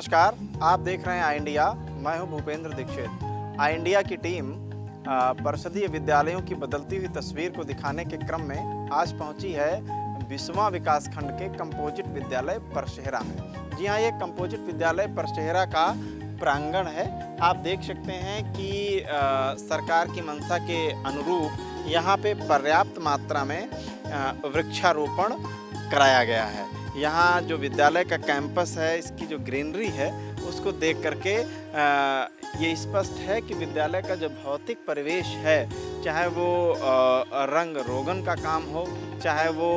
नमस्कार, आप देख रहे हैं आई इंडिया। मैं हूं भूपेंद्र दीक्षित। आई इंडिया की टीम परिषदीय विद्यालयों की बदलती हुई तस्वीर को दिखाने के क्रम में आज पहुंची है बिस्वा विकासखंड के कंपोजिट विद्यालय परशेहरा में। जी हाँ, ये कंपोजिट विद्यालय परशेहरा का प्रांगण है। आप देख सकते हैं कि सरकार की मंशा के अनुरूप यहाँ पे पर्याप्त मात्रा में वृक्षारोपण कराया गया है। यहाँ जो विद्यालय का कैंपस है, इसकी जो ग्रीनरी है, उसको देख करके ये स्पष्ट है कि विद्यालय का जो भौतिक परिवेश है, चाहे वो रंग रोगन का काम हो, चाहे वो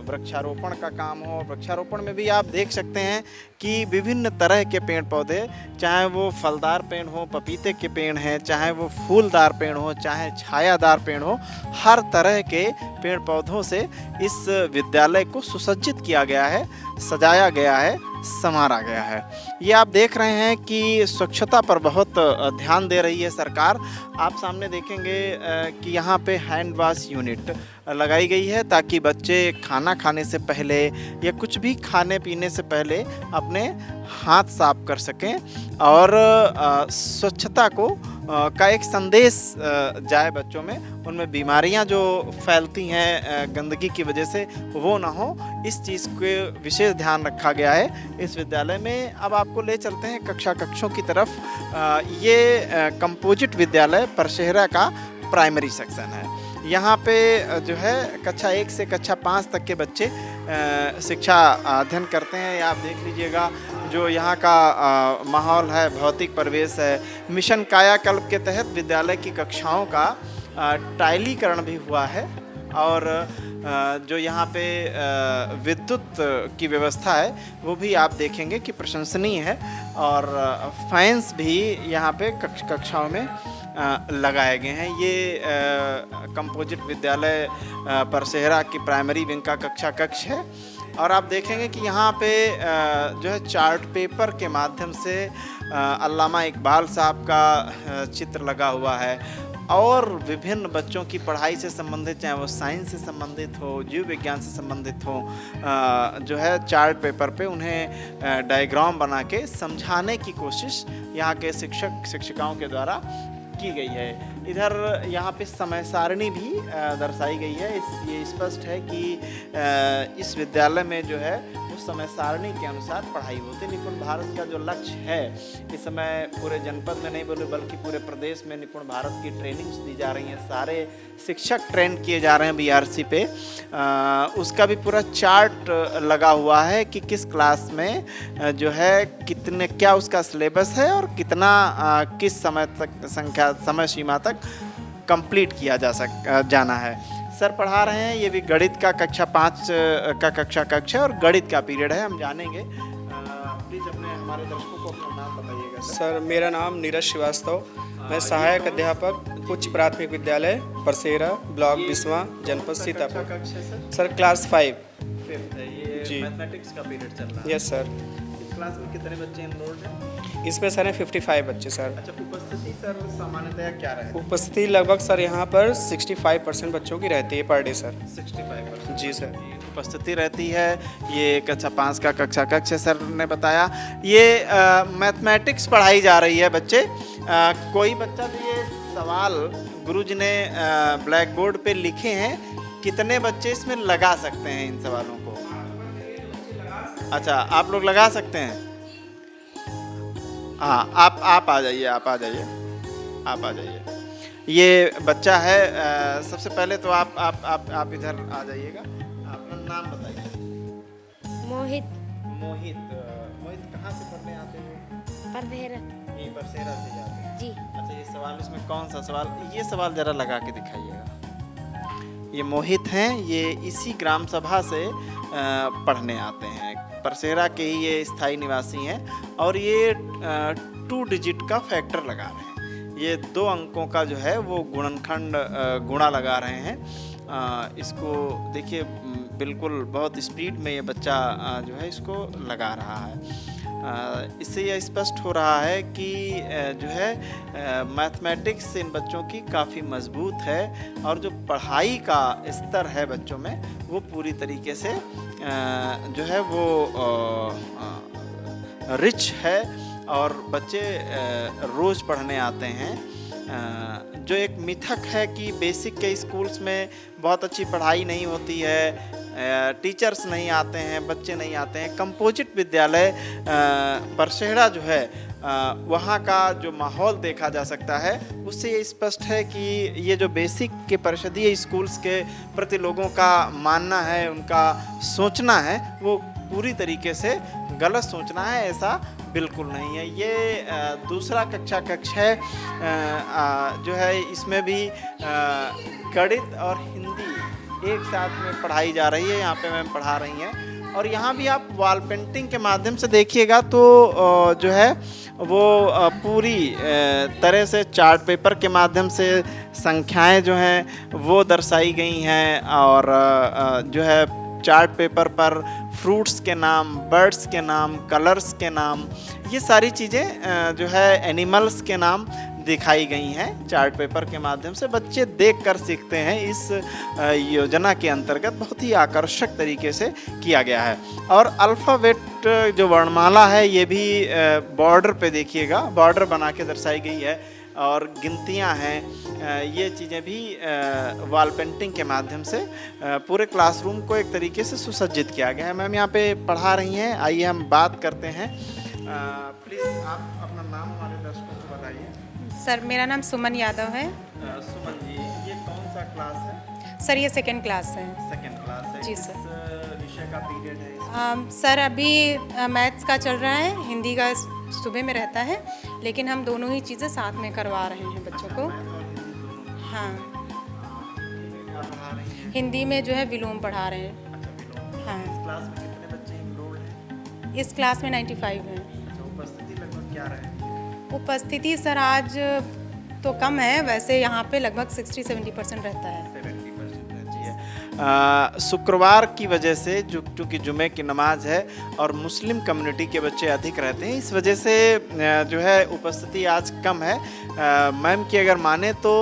वृक्षारोपण का काम हो। वृक्षारोपण में भी आप देख सकते हैं कि विभिन्न तरह के पेड़ पौधे, चाहे वो फलदार पेड़ हो, पपीते के पेड़ हैं, चाहे वो फूलदार पेड़ हो, चाहे छायादार पेड़ हो, हर तरह के पेड़ पौधों से इस विद्यालय को सुसज्जित किया गया है, सजाया गया है, संवारा गया है। ये आप देख रहे हैं कि स्वच्छता पर बहुत ध्यान दे रही है सरकार। आप सामने देखेंगे कि यहाँ पे हैंड वॉश यूनिट लगाई गई है ताकि बच्चे खाना खाने से पहले या कुछ भी खाने पीने से पहले अपने हाथ साफ कर सकें और स्वच्छता को का एक संदेश जाए बच्चों में। उनमें बीमारियां जो फैलती हैं गंदगी की वजह से, वो ना हो, इस चीज़ को विशेष ध्यान रखा गया है इस विद्यालय में। अब आपको ले चलते हैं कक्षों की तरफ। ये कंपोजिट विद्यालय परशेहरा का प्राइमरी सेक्शन है। यहाँ पे जो है कक्षा 1 से कक्षा 5 तक के बच्चे शिक्षा अध्ययन करते हैं। आप देख लीजिएगा जो यहाँ का माहौल है, भौतिक परिवेश है। मिशन कायाकल्प के तहत विद्यालय की कक्षाओं का टाइलीकरण भी हुआ है और जो यहाँ पे विद्युत की व्यवस्था है वो भी आप देखेंगे कि प्रशंसनीय है और फैंस भी यहाँ पे कक्षाओं में लगाए गए हैं। ये कंपोजिट विद्यालय परशेहरा की प्राइमरी विंग का कक्ष है और आप देखेंगे कि यहाँ पे जो है चार्ट पेपर के माध्यम से अल्लामा इकबाल साहब का चित्र लगा हुआ है और विभिन्न बच्चों की पढ़ाई से संबंधित, चाहे वो साइंस से संबंधित हो, जीव विज्ञान से संबंधित हो, जो है चार्ट पेपर पे उन्हें डायग्राम बना के समझाने की कोशिश यहाँ के शिक्षिकाओं के द्वारा की गई है। इधर यहाँ पे समय सारणी भी दर्शाई गई है। ये स्पष्ट है कि इस विद्यालय में जो है उस समय सारणी के अनुसार पढ़ाई होती है। निपुण भारत का जो लक्ष्य है, इस समय पूरे जनपद में नहीं बोले बल्कि पूरे प्रदेश में निपुण भारत की ट्रेनिंग्स दी जा रही हैं। सारे शिक्षक ट्रेन किए जा रहे हैं बीआरसी पे। उसका भी पूरा चार्ट लगा हुआ है कि किस क्लास में जो है कितने, क्या उसका सिलेबस है और कितना किस समय तक समय सीमा तक कंप्लीट किया जाना है। सर पढ़ा रहे हैं, ये भी गणित का कक्षा 5 का कक्ष है और गणित का पीरियड है। हम जानेंगे। प्लीज़ अपने हमारे दर्शकों को अपना नाम बताइएगा। सर मेरा नाम नीरज श्रीवास्तव, मैं सहायक अध्यापक उच्च प्राथमिक विद्यालय परशेहरा, ब्लॉक बिस्वा, जनपद सीतापुर। सर क्लास 5 ये जी। मैथमेटिक्स का पीरियड चल रहा है। Yes sir. इस क्लास में कितने बच्चे एनरोल्ड हैं? इसमें सर है 55 बच्चे सर। अच्छा, उपस्थिति सर सामान्यतया क्या रहे? उपस्थिति लगभग सर यहाँ पर 65% बच्चों की रहती है पर डे सर। 65% जी सर। उपस्थिति रहती है। ये कक्षा 5 का कक्ष है, सर ने बताया। ये मैथमेटिक्स पढ़ाई जा रही है बच्चे। कोई बच्चा तो ये सवाल गुरुजी ने ब्लैक बोर्ड पे लिखे हैं, कितने बच्चे इसमें लगा सकते हैं इन सवालों को? अच्छा, आप लोग लगा सकते हैं? हाँ, आप आ जाइए, आप आ जाइए। ये बच्चा है। सबसे पहले तो आप इधर आ जाइएगा। अपना नाम बताइए। मोहित मोहित कहाँ से पढ़ने आते हो? परशेहरा। ये परशेहरा से जाते हैं? जी। अच्छा, ये सवाल, इसमें कौन सा सवाल? ये सवाल जरा लगा के दिखाइएगा। ये मोहित हैं, ये इसी ग्राम सभा से पढ़ने आते हैं। परशेहरा के ही ये स्थायी निवासी हैं और ये 2 डिजिट का फैक्टर लगा रहे हैं। ये 2 अंकों का जो है वो गुणनखंड गुणा लगा रहे हैं। इसको देखिए, बिल्कुल बहुत स्पीड में ये बच्चा जो है इसको लगा रहा है। इससे यह स्पष्ट हो रहा है कि जो है मैथमेटिक्स इन बच्चों की काफ़ी मजबूत है और जो पढ़ाई का स्तर है बच्चों में वो पूरी तरीके से जो है वो रिच है और बच्चे रोज़ पढ़ने आते हैं। जो एक मिथक है कि बेसिक के स्कूल्स में बहुत अच्छी पढ़ाई नहीं होती है, टीचर्स नहीं आते हैं, बच्चे नहीं आते हैं। कंपोजिट विद्यालय परसेहड़ा जो है वहाँ का जो माहौल देखा जा सकता है उससे ये स्पष्ट है कि ये जो बेसिक के परिषदीय स्कूल्स के प्रति लोगों का मानना है, उनका सोचना है, वो पूरी तरीके से गलत सोचना है, ऐसा बिल्कुल नहीं है। ये दूसरा कक्ष है जो है, इसमें भी गणित और हिंदी एक साथ में पढ़ाई जा रही है। यहाँ पे मैम पढ़ा रही हैं और यहाँ भी आप वॉल पेंटिंग के माध्यम से देखिएगा तो जो है वो पूरी तरह से चार्ट पेपर के माध्यम से संख्याएं जो हैं वो दर्शाई गई हैं और जो है चार्ट पेपर पर फ्रूट्स के नाम, बर्ड्स के नाम, कलर्स के नाम, ये सारी चीज़ें जो है एनिमल्स के नाम दिखाई गई हैं चार्ट पेपर के माध्यम से। बच्चे देखकर सीखते हैं। इस योजना के अंतर्गत बहुत ही आकर्षक तरीके से किया गया है। और अल्फ़ाबेट जो वर्णमाला है ये भी बॉर्डर पे देखिएगा, बॉर्डर बना के दर्शाई गई है और गिनतियां हैं। ये चीज़ें भी वॉल पेंटिंग के माध्यम से पूरे क्लासरूम को एक तरीके से सुसज्जित किया गया है। मैम यहाँ पे पढ़ा रही हैं, आइए हम बात करते हैं। प्लीज़ आप अपना नाम हमारे दर्शकों को बताइए। सर मेरा नाम सुमन यादव है। सुमन जी, ये कौन सा क्लास है? सर ये सेकंड क्लास है। सेकंड क्लास है। जी किस सर। विषय का पीरियड है? सर अभी मैथ्स का चल रहा है, हिंदी का सुबह में रहता है, लेकिन हम दोनों ही चीज़ें साथ में करवा रहे हैं बच्चों को। हाँ, हिंदी में जो है विलोम पढ़ा रहे हैं। हाँ, इस क्लास में कितने बच्चे इनरोल्ड हैं? इस क्लास में 95 हैं। उपस्थिति लगभग क्या रहेगी? उपस्थिति सर आज तो कम है, वैसे यहाँ पे लगभग 60-70% रहता है। 70% रहती है। शुक्रवार की वजह से चूँकि जुमे की नमाज है और मुस्लिम कम्युनिटी के बच्चे अधिक रहते हैं, इस वजह से जो है उपस्थिति आज कम है। मैम की अगर माने तो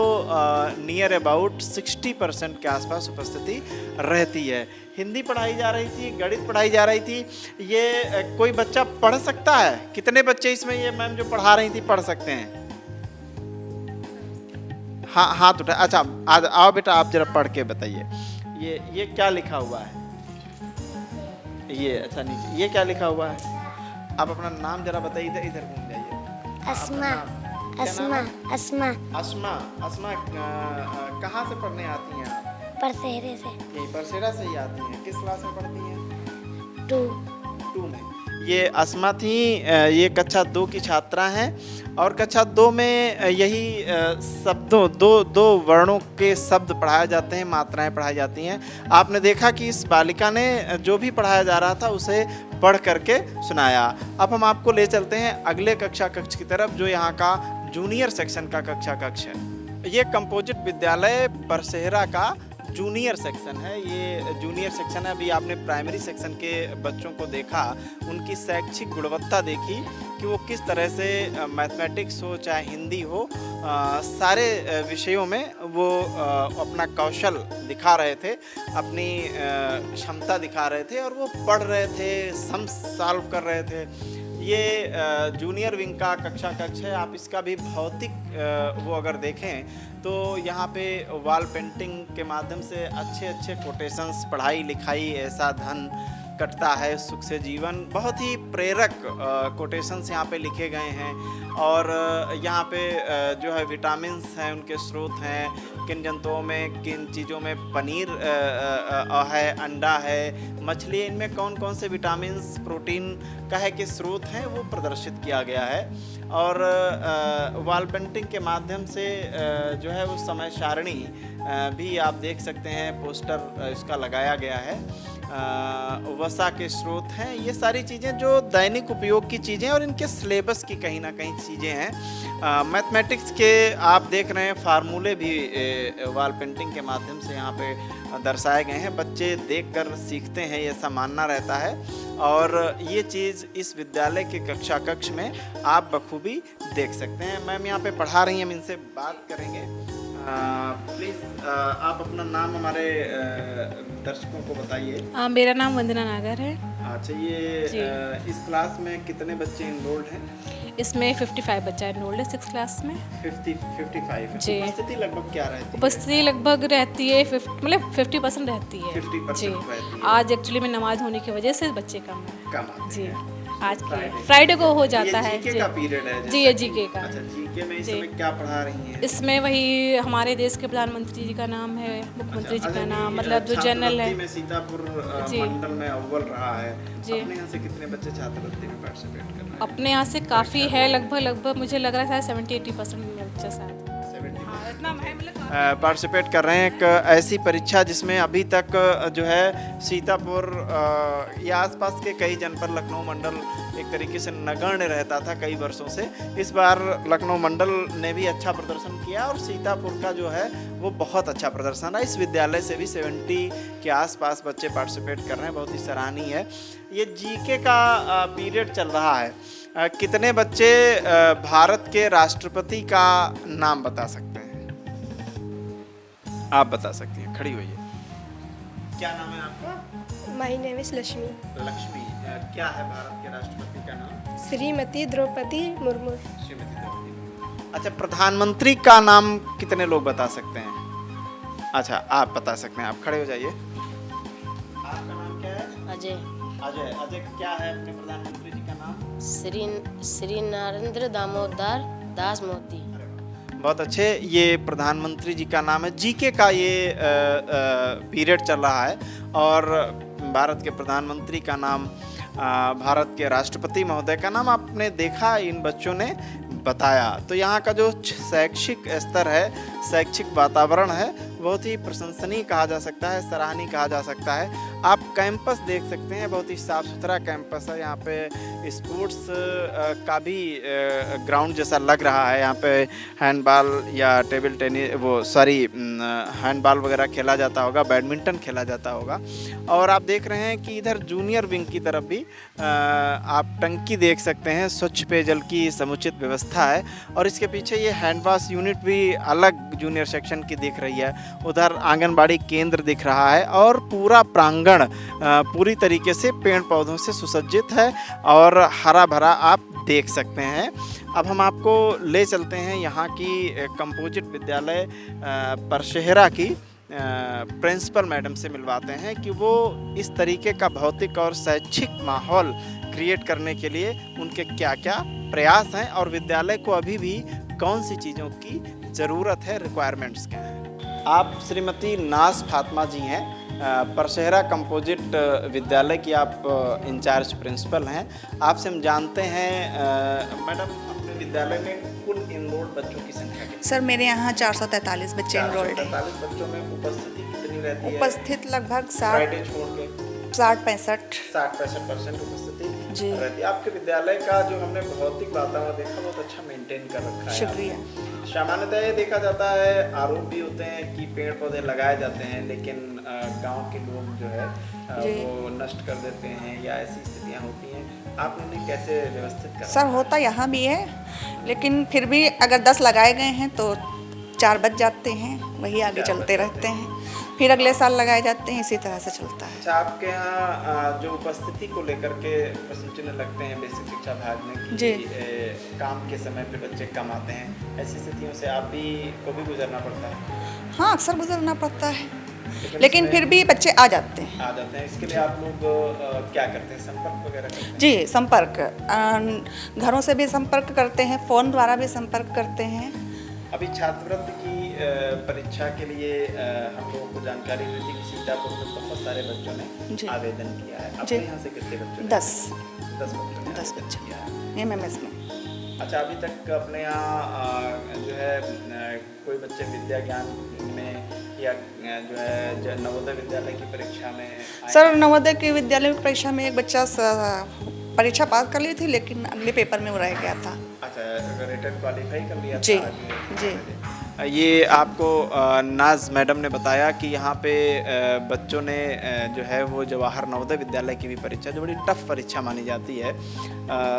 नियर अबाउट 60% के आसपास उपस्थिति रहती है। हिंदी पढ़ाई जा रही थी, गणित पढ़ाई जा रही थी। ये कोई बच्चा पढ़ सकता है? कितने बच्चे इसमें ये मैम जो पढ़ा रही थी पढ़ सकते हैं? हाँ, हाथ उठा। अच्छा, आओ बेटा, आप जरा पढ़ के बताइए। ये क्या लिखा हुआ है? ये अच्छा नीचे ये क्या लिखा हुआ है? आप अपना नाम जरा बताइए। इधर घूम जाइए। अस्मा। अस्मा। अस्मा। अस्मा। अस्मा कहाँ से पढ़ने आती हैं आप? परसेरे से। यही परसेरा से ही आती हैं। किस क्लास में पढ़ती हैं? 2 में। ये अस्मा थी, ये कक्षा 2 की छात्रा हैं और कक्षा 2 में यही शब्दों दो वर्णों के शब्द पढ़ाए जाते हैं, मात्राएं पढ़ाई जाती हैं। आपने देखा कि इस बालिका ने जो भी पढ़ाया जा रहा था उसे पढ़ करके सुनाया। अब हम आपको ले चलते हैं अगले कक्ष की तरफ, जो यहाँ का जूनियर सेक्शन का कक्ष है। ये कंपोजिट विद्यालय परसेहरा का जूनियर सेक्शन है। ये जूनियर सेक्शन है। अभी आपने प्राइमरी सेक्शन के बच्चों को देखा, उनकी शैक्षिक गुणवत्ता देखी कि वो किस तरह से मैथमेटिक्स हो चाहे हिंदी हो, सारे विषयों में वो अपना कौशल दिखा रहे थे, अपनी क्षमता दिखा रहे थे और वो पढ़ रहे थे, सम्स सॉल्व कर रहे थे। ये जूनियर विंग का कक्ष है। आप इसका भी भौतिक वो अगर देखें तो यहाँ पे वॉल पेंटिंग के माध्यम से अच्छे कोटेशंस, पढ़ाई लिखाई ऐसा धन कटता है, सुख से जीवन, बहुत ही प्रेरक कोटेशंस यहाँ पे लिखे गए हैं। और यहाँ पे जो है विटामिन्स हैं, उनके स्रोत हैं, किन जंतुओं में, किन चीज़ों में पनीर है, अंडा है, मछली, इनमें कौन कौन से विटामिन्स, प्रोटीन का है कि स्रोत हैं, वो प्रदर्शित किया गया है। और वॉल पेंटिंग के माध्यम से जो है उस समय सारणी भी आप देख सकते हैं, पोस्टर इसका लगाया गया है। वसा के स्रोत हैं, ये सारी चीज़ें जो दैनिक उपयोग की चीज़ें और इनके सिलेबस की कहीं ना कहीं चीज़ें हैं। मैथमेटिक्स के आप देख रहे हैं फार्मूले भी वॉल पेंटिंग के माध्यम से यहाँ पे दर्शाए गए हैं। बच्चे देखकर सीखते हैं, ये ऐसा मानना रहता है। और ये चीज़ इस विद्यालय के कक्ष में आप बखूबी देख सकते हैं। मैम यहाँ पे पढ़ा रही हैं, हम इनसे बात करेंगे। प्लीज़ आप अपना नाम हमारे दर्शकों को बताइए। मेरा नाम वंदना नागर है। अच्छा, जी। ये इस क्लास में कितने बच्चे इनरोल्ड हैं? इसमें 55 बच्चा इनरोल्ड है 6 क्लास में। 55। जी। उपस्थिति लगभग क्या रहती है? उपस्थिति लगभग रहती है 50% रहती है। 50% जी। रहती है। आज एक्चुअली में नमाज होने की वजह से बच्चे कम हैं। कम आते जी। हैं। आज Friday। के फ्राइडे को हो जाता ये है। जीके का पीरियड है? जी, ये जीके का। अच्छा, जीके में इस जी। समय क्या पढ़ा रही हैं? इसमें वही हमारे देश के प्रधानमंत्री जी का नाम है, मुख्यमंत्री जी अच्छा, का नाम, ये मतलब जो जनरल है। छात्रवृत्ति में सीतापुर जी। मंडल में अव्वल रहा है। जी। अपने यहाँ से कितने बच्चे छात्रवृत्ति में पार्टिसिपेट कर रहे हैं? अपने यहाँ से काफ़ी है, लगभग मुझे लग रहा है 70-80% बच्चा शायद। 70। हाँ, इतना है मतलब पार्टिसिपेट कर रहे हैं एक ऐसी परीक्षा जिसमें अभी तक जो है सीतापुर या आसपास के कई जनपद, लखनऊ मंडल एक तरीके से नगण्य रहता था कई वर्षों से। इस बार लखनऊ मंडल ने भी अच्छा प्रदर्शन किया और सीतापुर का जो है वो बहुत अच्छा प्रदर्शन रहा। इस विद्यालय से भी 70 के आसपास बच्चे पार्टिसिपेट कर रहे हैं, बहुत ही सराहनीय है। ये जीके का पीरियड चल रहा है। कितने बच्चे भारत के राष्ट्रपति का नाम बता सकते हैं? आप बता सकती हैं, खड़ी होइए। क्या नाम है आपका? My name is Lakshmi. Lakshmi. क्या है भारत के राष्ट्रपति का नाम? श्रीमती द्रौपदी मुर्मू। श्रीमती द्रौपदी मुर्मू। अच्छा, प्रधानमंत्री का नाम कितने लोग बता सकते हैं? अच्छा, आप बता सकते हैं, आप खड़े हो जाइए। आपका नाम क्या है? अजय अजय। अजय, क्या है अपने प्रधानमंत्री जी का नाम? श्री नरेंद्र दामोदर दास मोदी। बहुत अच्छे, ये प्रधानमंत्री जी का नाम है। जीके का ये पीरियड चल रहा है और भारत के प्रधानमंत्री का नाम, भारत के राष्ट्रपति महोदय का नाम आपने देखा, इन बच्चों ने बताया। तो यहाँ का जो शैक्षिक स्तर है, शैक्षिक वातावरण है, बहुत ही प्रशंसनीय कहा जा सकता है, सराहनीय कहा जा सकता है। आप कैंपस देख सकते हैं, बहुत ही साफ़ सुथरा कैंपस है। यहाँ पे स्पोर्ट्स का भी ग्राउंड जैसा लग रहा है। यहाँ पे हैंडबॉल या टेबल टेनिस, हैंडबॉल वगैरह खेला जाता होगा, बैडमिंटन खेला जाता होगा। और आप देख रहे हैं कि इधर जूनियर विंग की तरफ भी आप टंकी देख सकते हैं, स्वच्छ पेयजल की समुचित व्यवस्था है। और इसके पीछे ये हैंड वॉश यूनिट भी अलग जूनियर सेक्शन की दिख रही है। उधर आंगनबाड़ी केंद्र दिख रहा है और पूरा प्रांगण पूरी तरीके से पेड़ पौधों से सुसज्जित है और हरा भरा आप देख सकते हैं। अब हम आपको ले चलते हैं यहाँ की कंपोजिट विद्यालय परशेहरा की प्रिंसिपल मैडम से मिलवाते हैं कि वो इस तरीके का भौतिक और शैक्षिक माहौल क्रिएट करने के लिए उनके क्या क्या प्रयास हैं और विद्यालय को अभी भी कौन सी चीज़ों की ज़रूरत है, रिक्वायरमेंट्स क्या हैं। आप श्रीमती नाज फातिमा जी हैं, परशेहरा कंपोजिट विद्यालय की आप इंचार्ज प्रिंसिपल हैं। आपसे हम जानते हैं मैडम, अपने विद्यालय में कुल इनरोल्ड बच्चों की संख्या कितनी? सर मेरे यहाँ 443 बच्चे इनरोल्ड हैं। 443 बच्चों में उपस्थिति कितनी रहती है? उपस्थित लगभग फ्राइडे छोड़ के 60-65 60-65% उपस्थिति जी। रहती है। आपके विद्यालय का जो हमने भौतिक वातावरण देखा बहुत अच्छा मेंटेन कर रखा है। शुक्रिया। सामान्यतः ये देखा जाता है, आरोप भी होते हैं कि पेड़ पौधे लगाए जाते हैं लेकिन गांव के लोग जो है वो नष्ट कर देते हैं या ऐसी स्थितियां होती हैं। आप उन्हें कैसे व्यवस्थित कर? सर होता यहाँ भी है, लेकिन फिर भी अगर 10 लगाए गए हैं तो 4 बच जाते हैं, वही आगे चलते रहते हैं, फिर अगले साल लगाए जाते हैं, इसी तरह से चलता है। अच्छा, आपके यहाँ जो उपस्थिति को लेकर के प्रश्न चिन्ह लगते हैं बेसिक शिक्षा विभाग में कि जी। काम के समय पे बच्चे कम आते हैं, ऐसी स्थितियों से आप भी को भी गुजरना पड़ता है? हाँ, अक्सर गुजरना पड़ता है, लेकिन फिर भी बच्चे आ जाते हैं। आ जाते हैं। इसके लिए आप लोग क्या करते हैं, संपर्क वगैरह करते हैं? जी, संपर्क घरों से भी संपर्क करते हैं, फ़ोन द्वारा भी संपर्क करते हैं। अभी छात्रवृत्ति की परीक्षा के लिए हम लोगों को जानकारी मिली थी कि सीतापुर में बहुत सारे बच्चों ने आवेदन किया है। अपने यहाँ से कितने बच्चों ने? 10 बच्चों ने 10 बच्चे किया है। MMS में। अच्छा, अभी तक अपने यहाँ जो है कोई बच्चे विद्या ज्ञान में या जो है नवोदय विद्यालय की परीक्षा में आए? सर नवोदय की विद्यालय की परीक्षा में एक बच्चा परीक्षा पास कर ली थी, लेकिन अगले पेपर में वो रह गया था। अच्छा, रिटर्न क्वालिफाई कर लिया जी था? जी। ये आपको नाज मैडम ने बताया कि यहाँ पे बच्चों ने जो है वो जवाहर नवोदय विद्यालय की भी परीक्षा, जो बड़ी टफ परीक्षा मानी जाती है,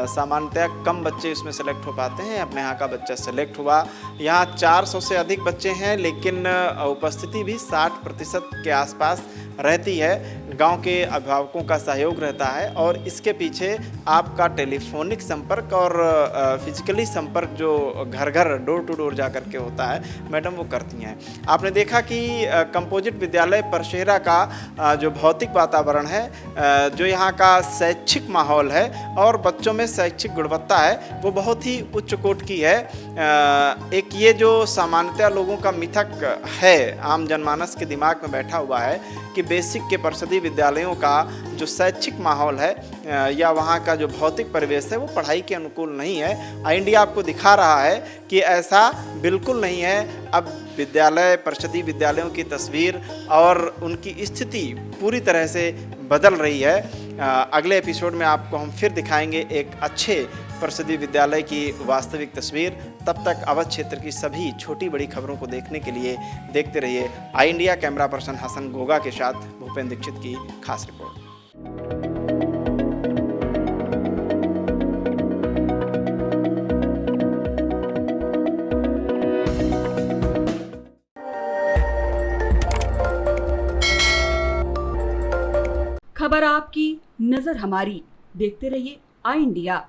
सामान्यतः कम बच्चे इसमें सेलेक्ट हो पाते हैं। अपने यहाँ का बच्चा सेलेक्ट हुआ। यहाँ 400 से अधिक बच्चे हैं, लेकिन उपस्थिति भी 60% के आसपास रहती है। गांव के अभिभावकों का सहयोग रहता है और इसके पीछे आपका टेलीफोनिक संपर्क और फिजिकली संपर्क जो घर घर डोर टू डोर जा कर के होता है, मैडम वो करती हैं। आपने देखा कि कंपोजिट विद्यालय परसेरा का जो भौतिक वातावरण है, जो यहाँ का शैक्षिक माहौल है और बच्चों में शैक्षिक गुणवत्ता है, वो बहुत ही उच्च कोटि की है। एक ये जो सामान्यतः लोगों का मिथक है, आम जनमानस के दिमाग में बैठा हुआ है कि बेसिक के परिषदीय विद्यालयों का जो शैक्षिक माहौल है या वहाँ का जो भौतिक परिवेश है वो पढ़ाई के अनुकूल नहीं है। आई इंडिया आपको दिखा रहा है कि ऐसा बिल्कुल नहीं है। अब विद्यालय, परिषदीय विद्यालयों की तस्वीर और उनकी स्थिति पूरी तरह से बदल रही है। अगले एपिसोड में आपको हम फिर दिखाएंगे एक अच्छे परिषदीय विद्यालय की वास्तविक तस्वीर। तब तक अवध क्षेत्र की सभी छोटी बड़ी खबरों को देखने के लिए देखते रहिए I India. Camera person Hasan Goga के साथ भूपेंद्र दीक्षित की खास रिपोर्ट। खबर आपकी, नजर हमारी। देखते रहिए आई इंडिया।